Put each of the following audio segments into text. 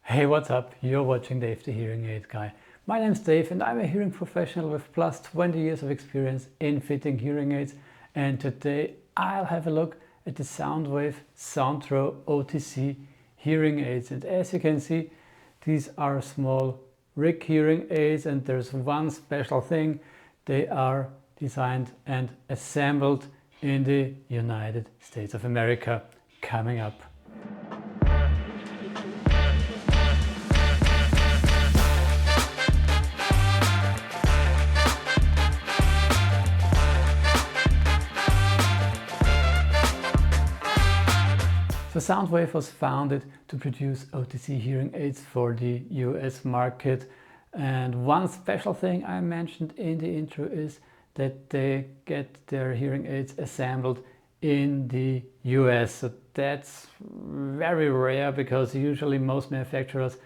Hey, what's up? You're watching Dave the Hearing Aid Guy. My name's Dave and I'm a hearing professional with plus 20 years of experience in fitting hearing aids. And today I'll have a look at the Soundwave Sontro OTC hearing aids. And as you can see, these are small rig hearing aids, and there's one special thing. They are designed and assembled in the United States of America. Coming up. So Soundwave was founded to produce OTC hearing aids for the US market, and one special thing I mentioned in the intro is that they get their hearing aids assembled in the US. So that's very rare, because usually most manufacturers,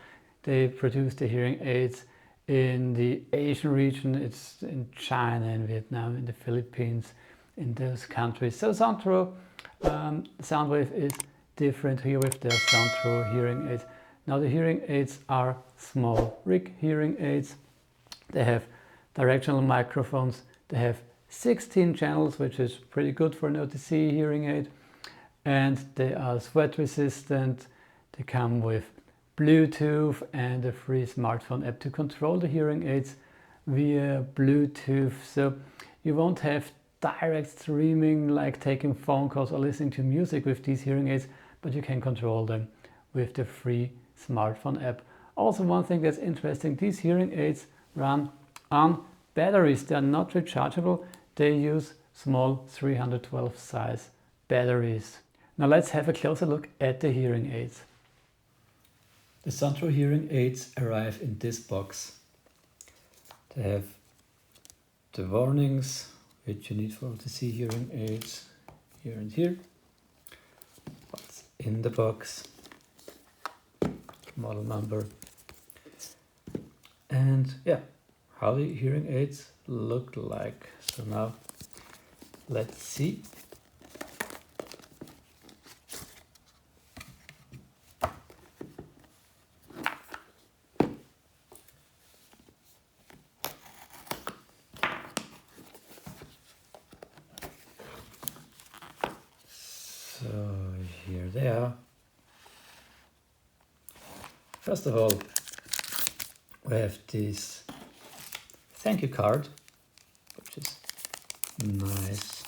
they produce the hearing aids in the Asian region. It's in China, in Vietnam, in the Philippines, in those countries. So Sontro, Soundwave is different here with their Sontro hearing aids. Now the hearing aids are small rig hearing aids. They have directional microphones. They have 16 channels, which is pretty good for an OTC hearing aid. And they are sweat resistant. They come with Bluetooth and a free smartphone app to control the hearing aids via Bluetooth. So you won't have direct streaming like taking phone calls or listening to music with these hearing aids, but you can control them with the free smartphone app. Also, one thing that's interesting, these hearing aids run on batteries. They are not rechargeable. They use small 312 size batteries. Now let's have a closer look at the hearing aids. The Sontro hearing aids arrive in this box. They have the warnings which you need for OTC hearing aids here and here. What's in the box, model number, and yeah, how the hearing aids look like. So now let's see. So here they are. First of all, we have this thank you card, which is nice.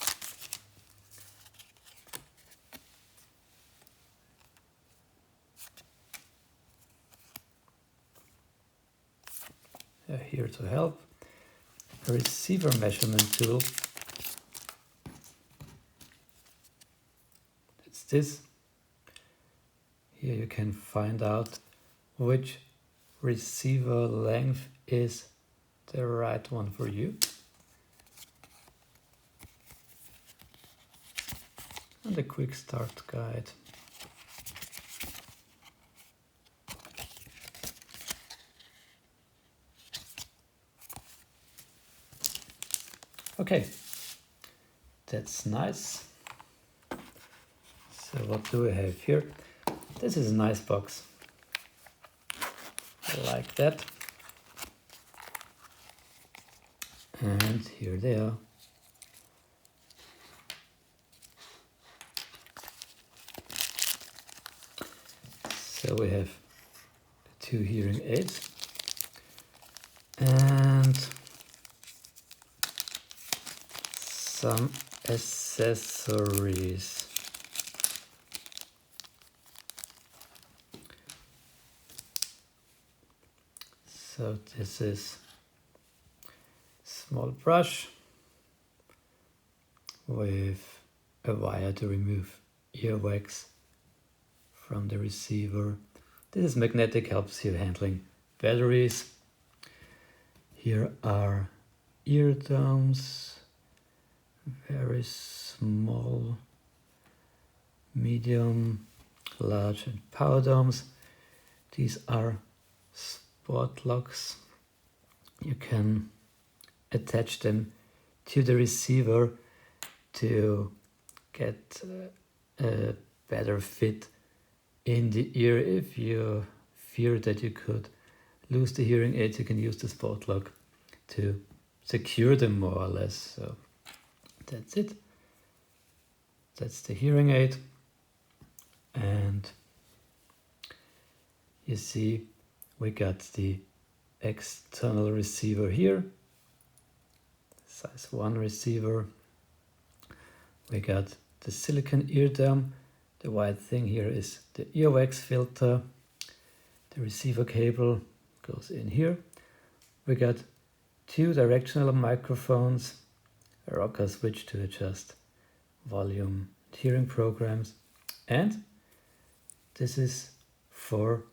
They're here to help. A receiver measurement tool. It's this. Here you can find out which receiver length is the right one for you. And a quick start guide. Okay, that's nice. So what do we have here? This is a nice box. I like that. And here they are. So we have the two hearing aids and some accessories. So this is small brush with a wire to remove earwax from the receiver. This is magnetic, helps you handling batteries. Here are ear domes, very small, medium, large and power domes. These are sport locks. You can attach them to the receiver to get a better fit in the ear if you fear that you could lose the hearing aids, you can use the spot lock to secure them more or less. So that's it. That's the hearing aid. And you see we got the external receiver here, size 1 receiver. We got the silicon ear dome. The white thing here is the earwax filter. The receiver cable goes in here. We got 2 directional microphones, a rocker switch to adjust volume and hearing programs, and this is for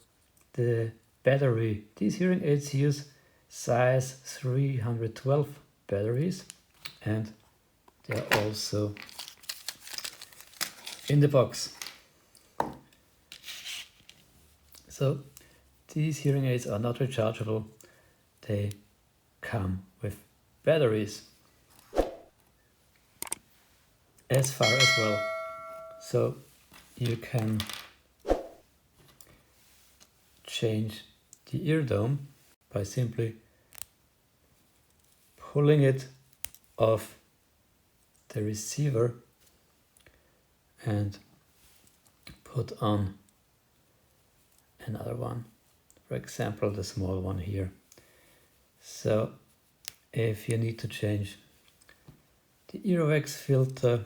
the battery. These hearing aids use size 312 batteries, and they are also in the box. So these hearing aids are not rechargeable. They come with batteries as far as well. So you can change the ear dome by simply pulling it off the receiver and put on another one, for example the small one here. So if you need to change the earwax filter,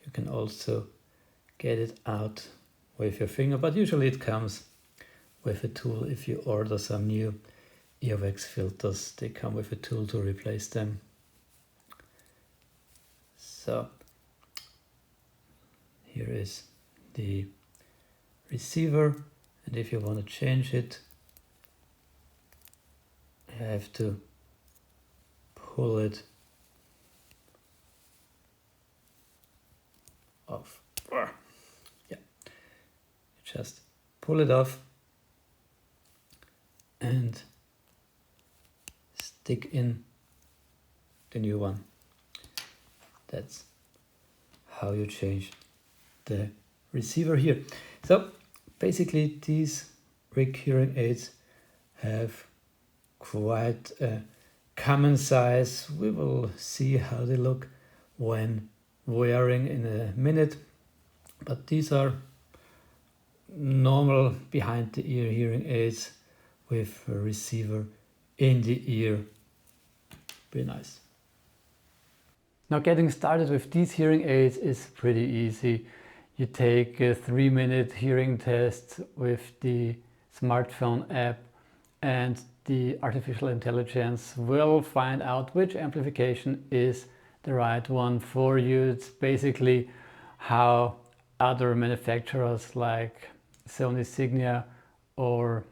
you can also get it out with your finger, but usually it comes with a tool. If you order some new earwax filters, they come with a tool to replace them. So here is the receiver, and if you want to change it, you have to pull it off. Yeah, you just pull it off and stick in the new one. That's how you change the receiver here. So basically these RIG hearing aids have quite a common size. We will see how they look when wearing in a minute, but these are normal behind the ear hearing aids with a receiver in the ear. Be nice. Now getting started with these hearing aids is pretty easy. You take a 3-minute hearing test with the smartphone app, and the artificial intelligence will find out which amplification is the right one for you. It's basically how other manufacturers like Sony Signia or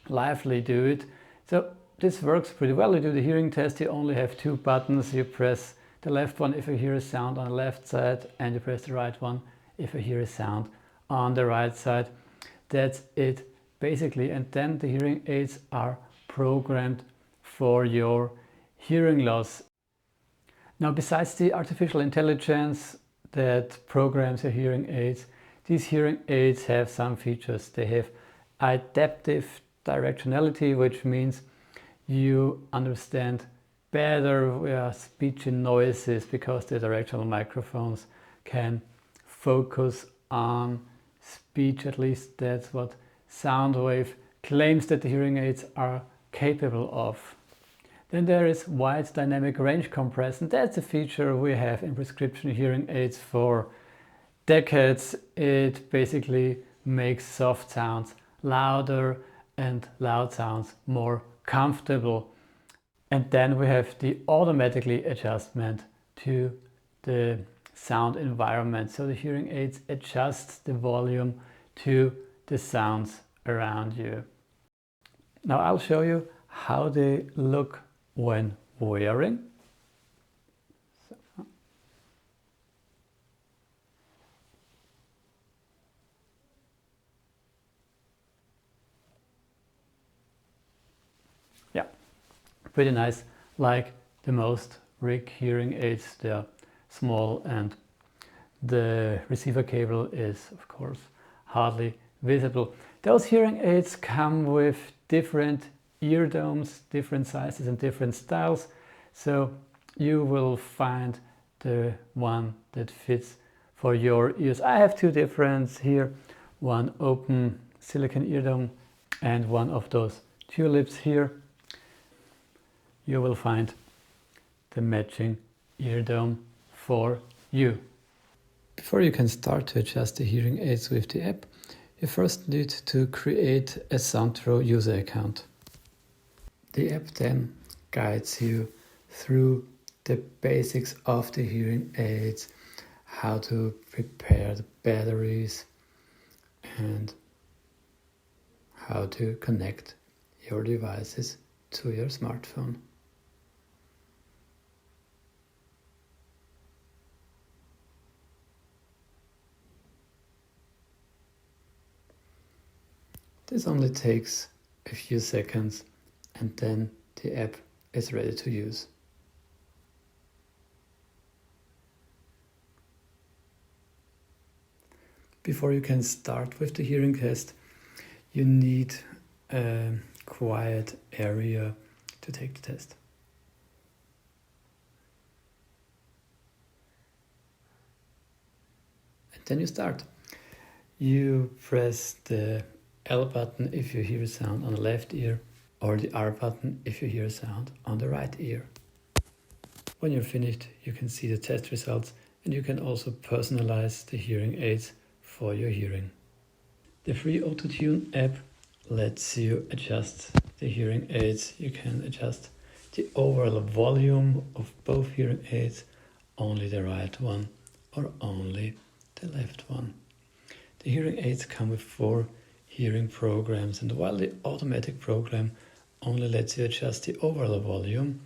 Lively do it. So this works pretty well. You do the hearing test, you only have 2 buttons. You press the left one if you hear a sound on the left side, and you press the right one if you hear a sound on the right side. That's it basically, and then the hearing aids are programmed for your hearing loss. Now besides the artificial intelligence that programs your hearing aids, these hearing aids have some features. They have adaptive directionality, which means you understand better speech and noises because the directional microphones can focus on speech. At least that's what Soundwave claims that the hearing aids are capable of. Then there is wide dynamic range compression. That's a feature we have in prescription hearing aids for decades. It basically makes soft sounds louder and loud sounds more comfortable. And then we have the automatically adjustment to the sound environment. So the hearing aids adjust the volume to the sounds around you. Now I'll show you how they look when wearing. Yeah, pretty nice, like the most RIG hearing aids. They're small and the receiver cable is of course hardly visible. Those hearing aids come with different ear domes, different sizes and different styles, so you will find the one that fits for your ears. I have two different here, one open silicone ear dome and one of those tulips here. You will find the matching ear dome for you. Before you can start to adjust the hearing aids with the app, you first need to create a Sontro user account. The app then guides you through the basics of the hearing aids, how to prepare the batteries and how to connect your devices to your smartphone. This only takes a few seconds and then the app is ready to use. Before you can start with the hearing test, you need a quiet area to take the test. And then you start. You press the L button if you hear a sound on the left ear, or the R button if you hear a sound on the right ear. When you're finished, you can see the test results and you can also personalize the hearing aids for your hearing. The free Auto-Tune app lets you adjust the hearing aids. You can adjust the overall volume of both hearing aids, only the right one or only the left one. The hearing aids come with 4 hearing programs, and while the automatic program only lets you adjust the overall volume,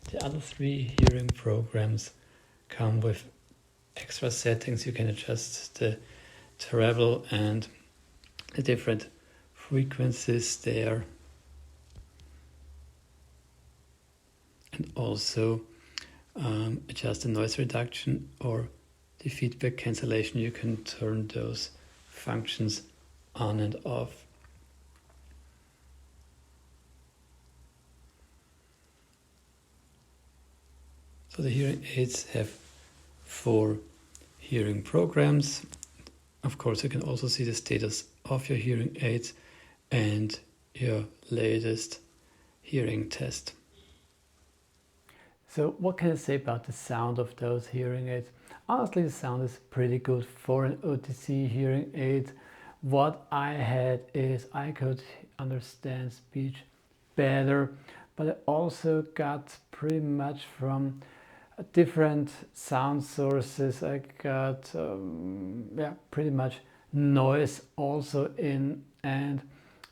the other 3 hearing programs come with extra settings. You can adjust the treble and the different frequencies there, and also adjust the noise reduction or the feedback cancellation. You can turn those functions on and off. So the hearing aids have 4 hearing programs. Of course, you can also see the status of your hearing aids and your latest hearing test. So what can I say about the sound of those hearing aids? Honestly, the sound is pretty good for an OTC hearing aid. What I had is I could understand speech better, but I also got pretty much from different sound sources. I got pretty much noise also in, and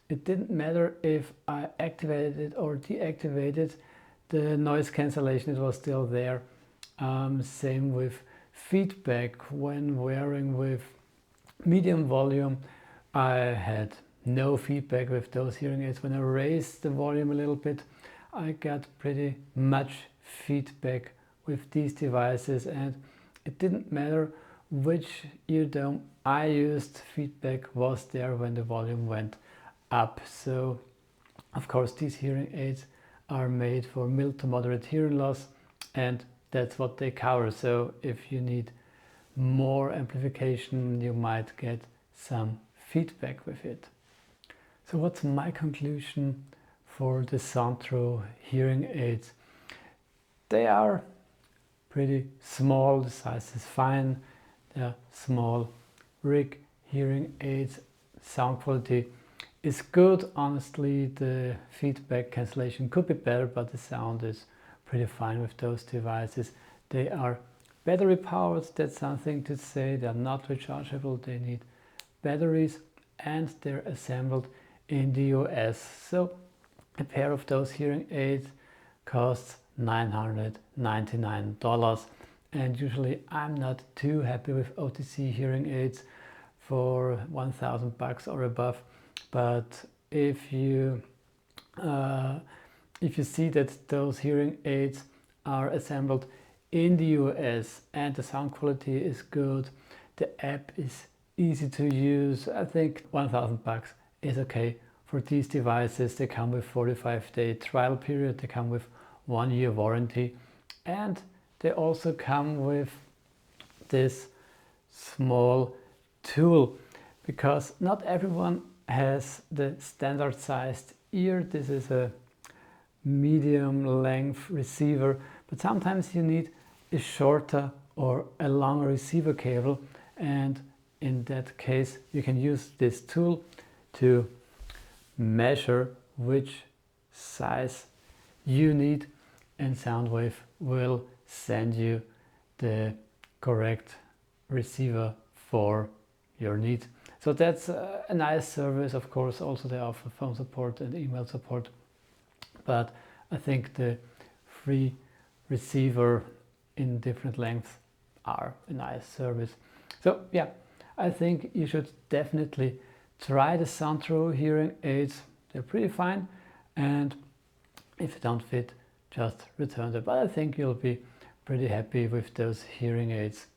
it didn't matter if I activated it or deactivated the noise cancellation, it was still there. Same with feedback. When wearing with medium volume, I had no feedback with those hearing aids. When I raised the volume a little bit, I got pretty much feedback with these devices, and it didn't matter which ear dome I used, feedback was there when the volume went up. So of course these hearing aids are made for mild to moderate hearing loss, and that's what they cover. So if you need more amplification, you might get some feedback with it. So what's my conclusion for the Sontro hearing aids? They are pretty small, the size is fine, they're small rig hearing aids, sound quality is good. Honestly, the feedback cancellation could be better, but the sound is pretty fine with those devices. They are battery powered, that's something to say. They're not rechargeable, they need batteries, and they're assembled in the US. So a pair of those hearing aids costs $999, and usually I'm not too happy with OTC hearing aids for $1,000 or above. But if you see that those hearing aids are assembled in the US and the sound quality is good, the app is easy to use, I think $1,000 is okay. For these devices, they come with 45-day trial period, they come with 1-year warranty, and they also come with this small tool, because not everyone has the standard sized ear. This is a medium length receiver, but sometimes you need a shorter or a longer receiver cable, and in that case you can use this tool to measure which size you need, and Soundwave will send you the correct receiver for your need. So that's a nice service. Of course, also they offer phone support and email support, but I think the free receiver in different lengths are a nice service. So yeah, I think you should definitely try the Sontro hearing aids. They're pretty fine, and if you don't fit, just return them. But I think you'll be pretty happy with those hearing aids.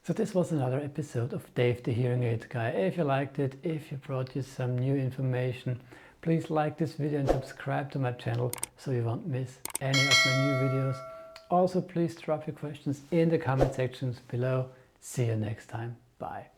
So this was another episode of Dave the Hearing Aid Guy. If you liked it, if you brought you some new information, please like this video and subscribe to my channel so you won't miss any of my new videos. Also, please drop your questions in the comment sections below. See you next time. Bye.